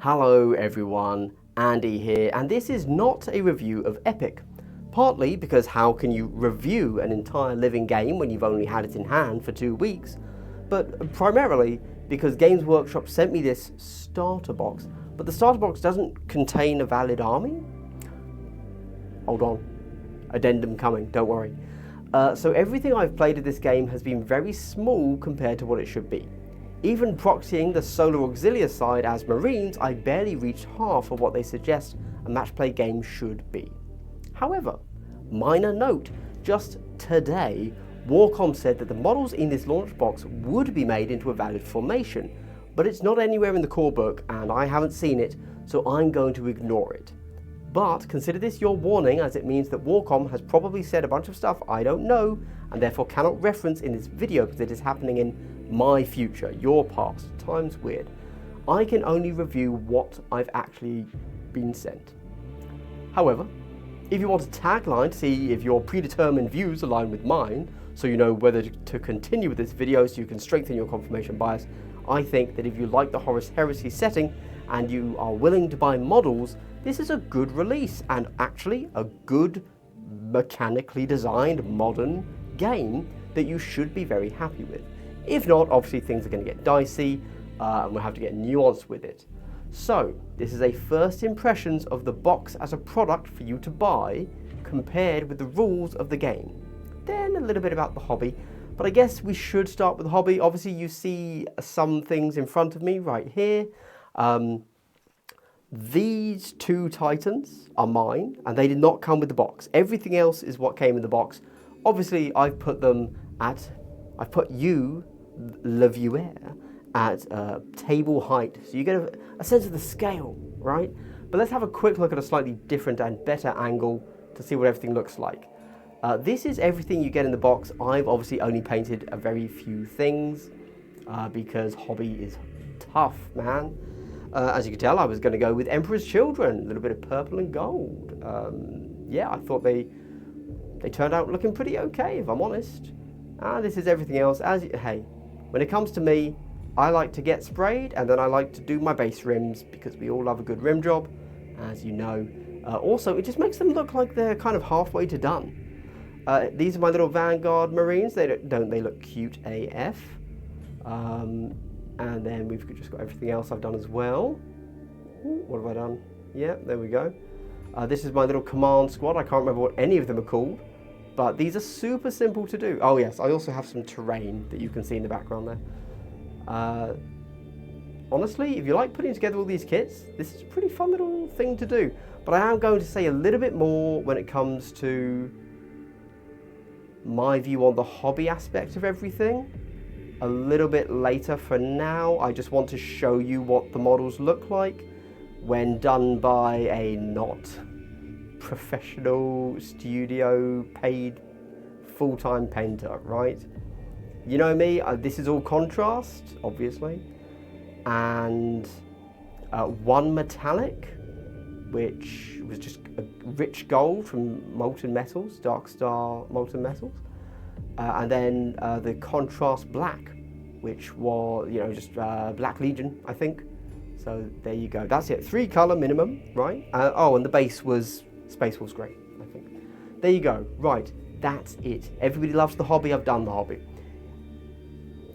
Hello everyone, Andy here, and this is not a review of Epic. Partly because how can you review an entire living game when you've only had it in hand for 2 weeks, but primarily because Games Workshop sent me this starter box, but the starter box doesn't contain a valid army? Hold on, addendum coming, don't worry. So everything I've played of this game has been very small compared to what it should be. Even proxying the Solar Auxilia side as Marines, I barely reached half of what they suggest a match play game should be. However, minor note, just today, Warcom said that the models in this launch box would be made into a valid formation, but it's not anywhere in the core book and I haven't seen it, so I'm going to ignore it. But consider this your warning, as it means that Warcom has probably said a bunch of stuff I don't know and therefore cannot reference in this video because it is happening in my future, your past. Time's weird. I can only review what I've actually been sent. However, if you want a tagline to see if your predetermined views align with mine, so you know whether to continue with this video so you can strengthen your confirmation bias, I think that if you like the Horus Heresy setting and you are willing to buy models, this is a good release and actually a good mechanically designed modern game that you should be very happy with. If not, obviously things are going to get dicey and we'll have to get nuanced with it. So, this is a first impressions of the box as a product for you to buy compared with the rules of the game. Then a little bit about the hobby, but I guess we should start with the hobby. Obviously you see some things in front of me right here. These two Titans are mine and they did not come with the box. Everything else is what came in the box. Obviously I've put you, le viewer, at table height, so you get a sense of the scale, right? But let's have a quick look at a slightly different and better angle to see what everything looks like. This is everything you get in the box. I've obviously only painted a very few things because hobby is tough, man. As you can tell, I was going to go with Emperor's Children, a little bit of purple and gold. Yeah, I thought they turned out looking pretty okay, if I'm honest. This is everything else. Hey, when it comes to me, I like to get sprayed and then I like to do my base rims because we all love a good rim job, as you know. Also, it just makes them look like they're kind of halfway to done. These are my little Vanguard Marines. They look cute AF. And then we've just got everything else I've done as well. Ooh, what have I done? Yeah, there we go. This is my little command squad. I can't remember what any of them are called, but these are super simple to do. Oh yes, I also have some terrain that you can see in the background there. Honestly, if you like putting together all these kits, this is a pretty fun little thing to do. But I am going to say a little bit more when it comes to my view on the hobby aspect of everything a little bit later. For now, I just want to show you what the models look like when done by a not professional studio paid full-time painter, right? You know me, this is all contrast, obviously, and one metallic, which was just a rich gold from Molten Metals, Dark Star Molten Metals, and then the contrast black, which was, you know, just Black Legion, I think. So there you go. That's it. 3 color minimum, right? Oh, and the base was Space Wolves Grey, I think. There you go. Right, that's it. Everybody loves the hobby. I've done the hobby.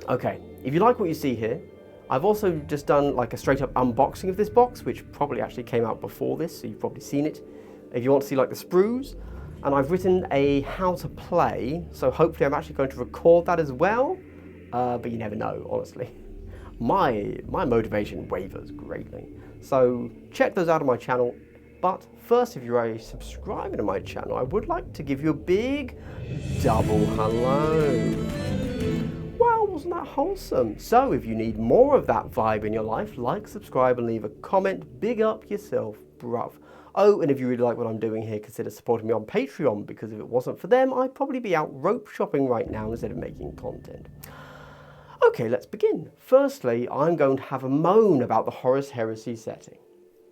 Okay, if you like what you see here, I've also just done like a straight up unboxing of this box, which probably actually came out before this, so you've probably seen it. If you want to see like the sprues, and I've written a how to play, so hopefully I'm actually going to record that as well, but you never know, honestly. My motivation wavers greatly. So check those out on my channel, but first, if you're a subscriber to my channel, I would like to give you a big double hello. Wow, wasn't that wholesome? So if you need more of that vibe in your life, like, subscribe, and leave a comment. Big up yourself, bruv. Oh, and if you really like what I'm doing here, consider supporting me on Patreon, because if it wasn't for them, I'd probably be out rope shopping right now instead of making content. Okay, let's begin. Firstly, I'm going to have a moan about the Horus Heresy setting.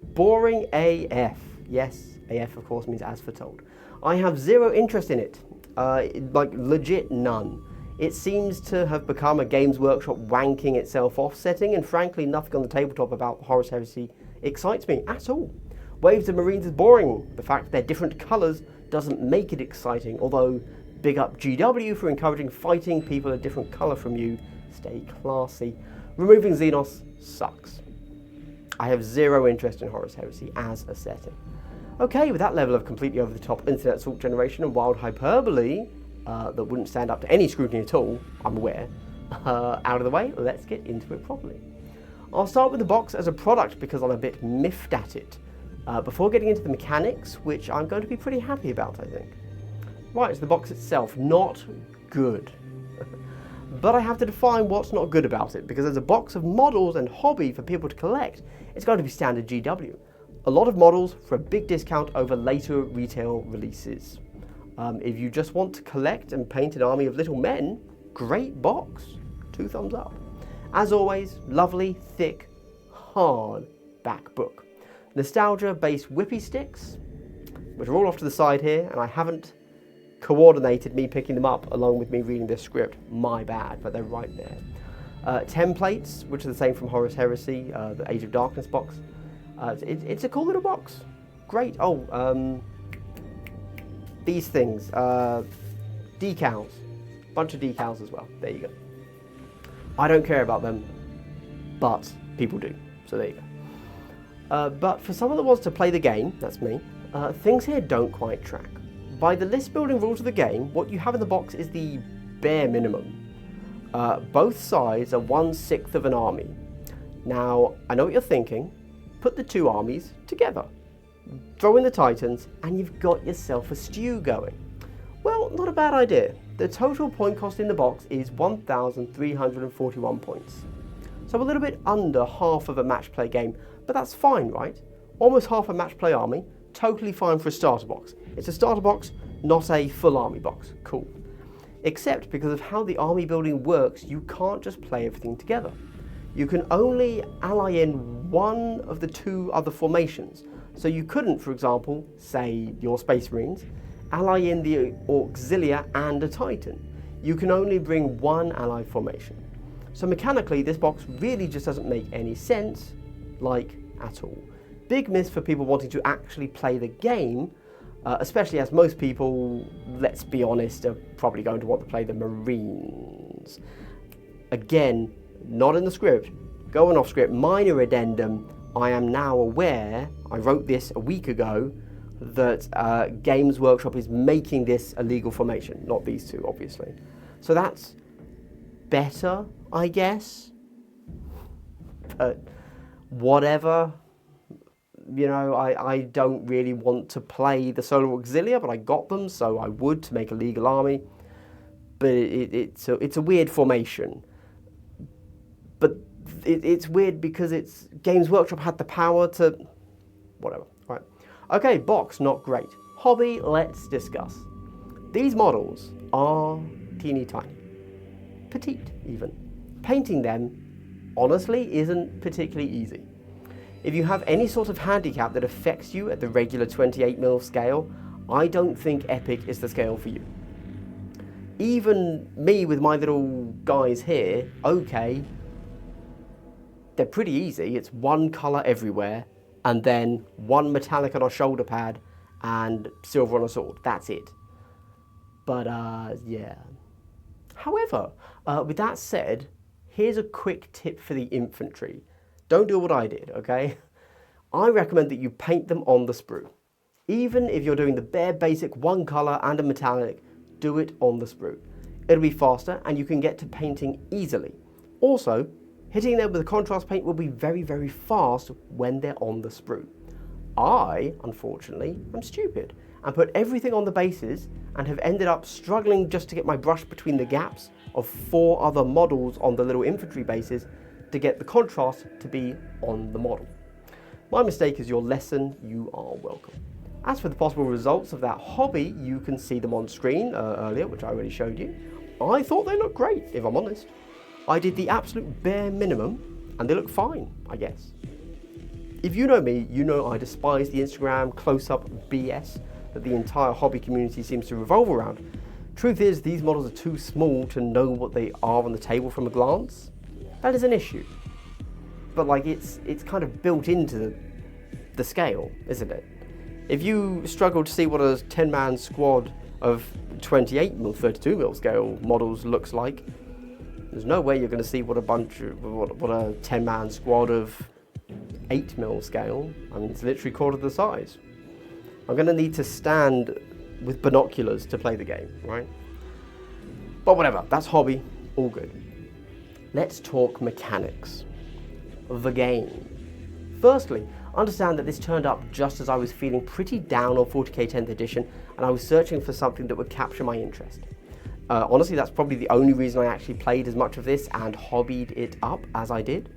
Boring AF. Yes, AF of course means as foretold. I have zero interest in it. Like legit none. It seems to have become a Games Workshop wanking itself off setting, and frankly nothing on the tabletop about Horus Heresy excites me at all. Waves of Marines is boring. The fact they're different colours doesn't make it exciting, although big up GW for encouraging fighting people a different colour from you. Stay classy. Removing Xenos sucks. I have zero interest in Horus Heresy as a setting. Okay, with that level of completely over-the-top internet assault generation and wild hyperbole that wouldn't stand up to any scrutiny at all, I'm aware, out of the way, let's get into it properly. I'll start with the box as a product because I'm a bit miffed at it, before getting into the mechanics, which I'm going to be pretty happy about, I think. Right, so the box itself, not good. But I have to define what's not good about it, because as a box of models and hobby for people to collect, it's going to be standard GW. A lot of models for a big discount over later retail releases. If you just want to collect and paint an army of little men, great box. 2 thumbs up. As always, lovely, thick, hard back book. Nostalgia-based whippy sticks, which are all off to the side here, and I haven't coordinated me picking them up along with me reading this script. My bad, but they're right there. Templates, which are the same from Horus Heresy, the Age of Darkness box. It's a cool little box. Great. Oh, these things. Decals. Bunch of decals as well. There you go. I don't care about them, but people do. So there you go. But for someone that wants to play the game, that's me, things here don't quite track. By the list building rules of the game, what you have in the box is the bare minimum. Both sides are 1/6 of an army. Now, I know what you're thinking. Put the 2 armies together. Throw in the Titans, and you've got yourself a stew going. Well, not a bad idea. The total point cost in the box is 1,341 points. So a little bit under half of a match play game, but that's fine, right? Almost half a match play army, totally fine for a starter box. It's a starter box, not a full army box. Cool. Except because of how the army building works, you can't just play everything together. You can only ally in one of the 2 other formations. So you couldn't, for example, say your Space Marines, ally in the Auxilia and a Titan. You can only bring one allied formation. So mechanically, this box really just doesn't make any sense, like, at all. Big miss for people wanting to actually play the game, especially as most people, let's be honest, are probably going to want to play the Marines. Again, not in the script, going off script, minor addendum. I am now aware, I wrote this a week ago, that Games Workshop is making this a legal formation, not these 2, obviously. So that's better, I guess. But whatever. You know, I don't really want to play the Solar Auxilia, but I got them, so I would to make a legal army. But it's a weird formation. But it's weird because it's Games Workshop had the power to... whatever. Right. Okay, box, not great. Hobby, let's discuss. These models are teeny tiny. Petite, even. Painting them, honestly, isn't particularly easy. If you have any sort of handicap that affects you at the regular 28mm scale, I don't think Epic is the scale for you. Even me with my little guys here, okay, they're pretty easy. It's one colour everywhere, and then one metallic on a shoulder pad, and silver on a sword. That's it. But, yeah. However, with that said, here's a quick tip for the infantry. Don't do what I did, okay? I recommend that you paint them on the sprue. Even if you're doing the bare basic one colour and a metallic, do it on the sprue. It'll be faster and you can get to painting easily. Also, hitting them with a contrast paint will be very, very fast when they're on the sprue. I, unfortunately, am stupid and put everything on the bases and have ended up struggling just to get my brush between the gaps of 4 other models on the little infantry bases to get the contrast to be on the model. My mistake is your lesson, you are welcome. As for the possible results of that hobby, you can see them on screen earlier, which I already showed you. I thought they looked great, if I'm honest. I did the absolute bare minimum, and they look fine, I guess. If you know me, you know I despise the Instagram close-up BS that the entire hobby community seems to revolve around. Truth is, these models are too small to know what they are on the table from a glance. That is an issue. But like, it's kind of built into the scale, isn't it? If you struggle to see what a 10-man squad of 28mm, 32mm scale models looks like, there's no way you're going to see what a 10-man squad of 8mm scale. I mean, it's literally quarter the size. I'm going to need to stand with binoculars to play the game, right? But whatever, that's hobby, all good. Let's talk mechanics. The game. Firstly, understand that this turned up just as I was feeling pretty down on 40k 10th edition and I was searching for something that would capture my interest. Honestly, that's probably the only reason I actually played as much of this and hobbied it up as I did.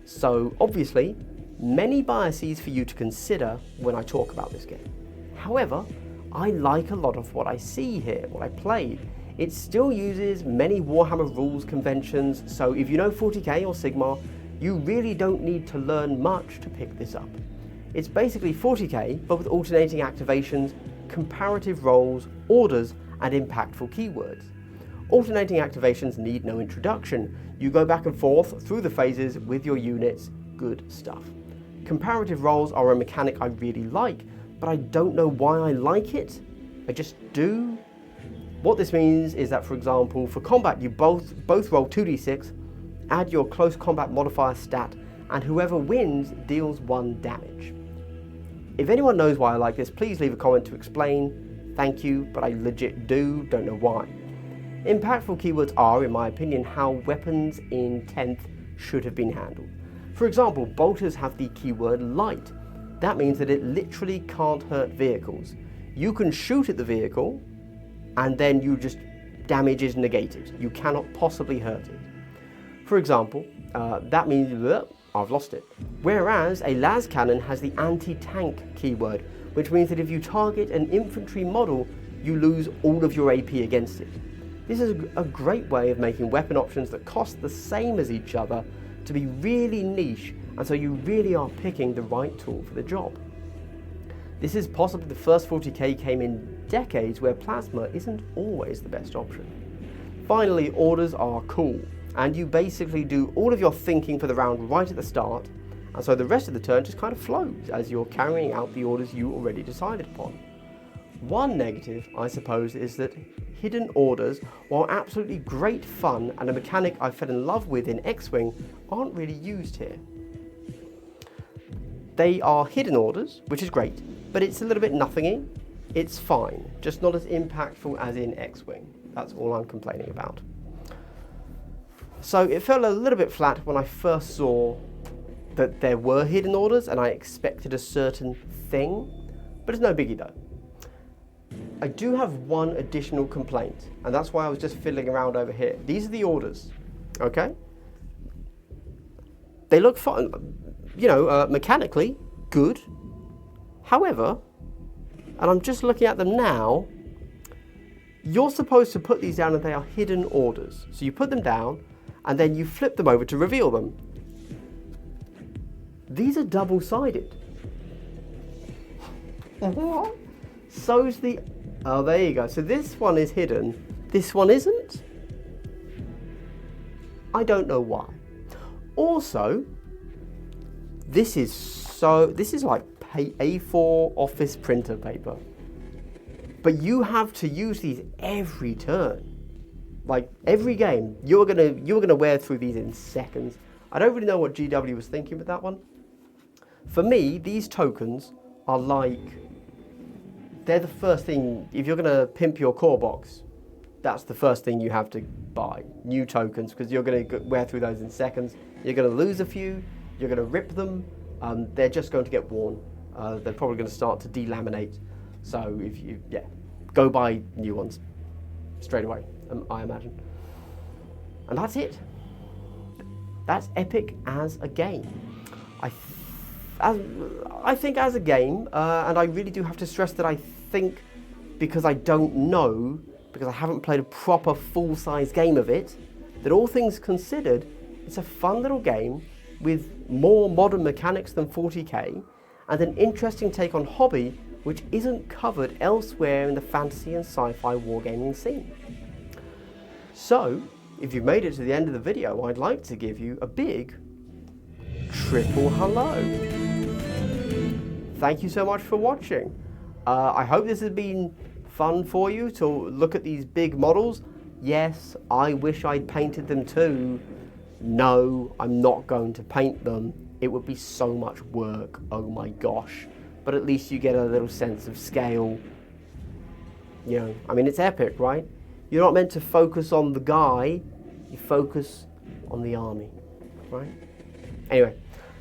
So obviously, many biases for you to consider when I talk about this game. However, I like a lot of what I see here, what I played. It still uses many Warhammer rules conventions, so if you know 40k or Sigmar, you really don't need to learn much to pick this up. It's basically 40k, but with alternating activations, comparative roles, orders, and impactful keywords. Alternating activations need no introduction. You go back and forth through the phases with your units, good stuff. Comparative roles are a mechanic I really like, but I don't know why I like it. I just do. What this means is that, for example, for combat you both roll 2d6, add your close combat modifier stat, and whoever wins deals 1 damage. If anyone knows why I like this, please leave a comment to explain. Thank you, but I legit don't know why. Impactful keywords are, in my opinion, how weapons in 10th should have been handled. For example, bolters have the keyword light. That means that it literally can't hurt vehicles. You can shoot at the vehicle, and then damage is negated. You cannot possibly hurt it. For example, that means, I've lost it. Whereas a las cannon has the anti-tank keyword, which means that if you target an infantry model, you lose all of your AP against it. This is a great way of making weapon options that cost the same as each other to be really niche, and so you really are picking the right tool for the job. This is possibly the first 40k game in decades where plasma isn't always the best option. Finally, orders are cool, and you basically do all of your thinking for the round right at the start, and so the rest of the turn just kind of flows as you're carrying out the orders you already decided upon. One negative, I suppose, is that hidden orders, while absolutely great fun and a mechanic I fell in love with in X-Wing, aren't really used here. They are hidden orders, which is great, but it's a little bit nothingy. It's fine, just not as impactful as in X-Wing. That's all I'm complaining about. So it felt a little bit flat when I first saw that there were hidden orders and I expected a certain thing, but it's no biggie though. I do have one additional complaint, and that's why I was just fiddling around over here. These are the orders, okay? They look fine, mechanically good. However, and I'm just looking at them now, you're supposed to put these down and they are hidden orders. So you put them down and then you flip them over to reveal them. These are double-sided. So's the... Oh, there you go. So this one is hidden. This one isn't. I don't know why. Also, this is like A4 office printer paper. But you have to use these every turn. Like every game, you're gonna wear through these in seconds. I don't really know what GW was thinking with that one. For me, these tokens are like, they're the first thing, if you're gonna pimp your core box, that's the first thing you have to buy, new tokens, because you're gonna wear through those in seconds. You're gonna lose a few, you're gonna rip them, they're just going to get worn. They're probably gonna start to delaminate. So if you, go buy new ones straight away, I imagine. And that's it. That's Epic as a game. I think as a game, and I really do have to stress that I think, because I don't know, because I haven't played a proper full-size game of it, that all things considered, it's a fun little game with more modern mechanics than 40k, and an interesting take on hobby which isn't covered elsewhere in the fantasy and sci-fi wargaming scene. So, if you've made it to the end of the video, I'd like to give you a big triple hello. Thank you so much for watching. I hope this has been fun for you to look at these big models. Yes, I wish I'd painted them too. No, I'm not going to paint them. It would be so much work, oh my gosh. But at least you get a little sense of scale. You know, I mean, it's epic, right? You're not meant to focus on the guy, you focus on the army, right? Anyway,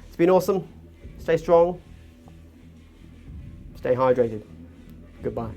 it's been awesome. Stay strong. Stay hydrated. Goodbye.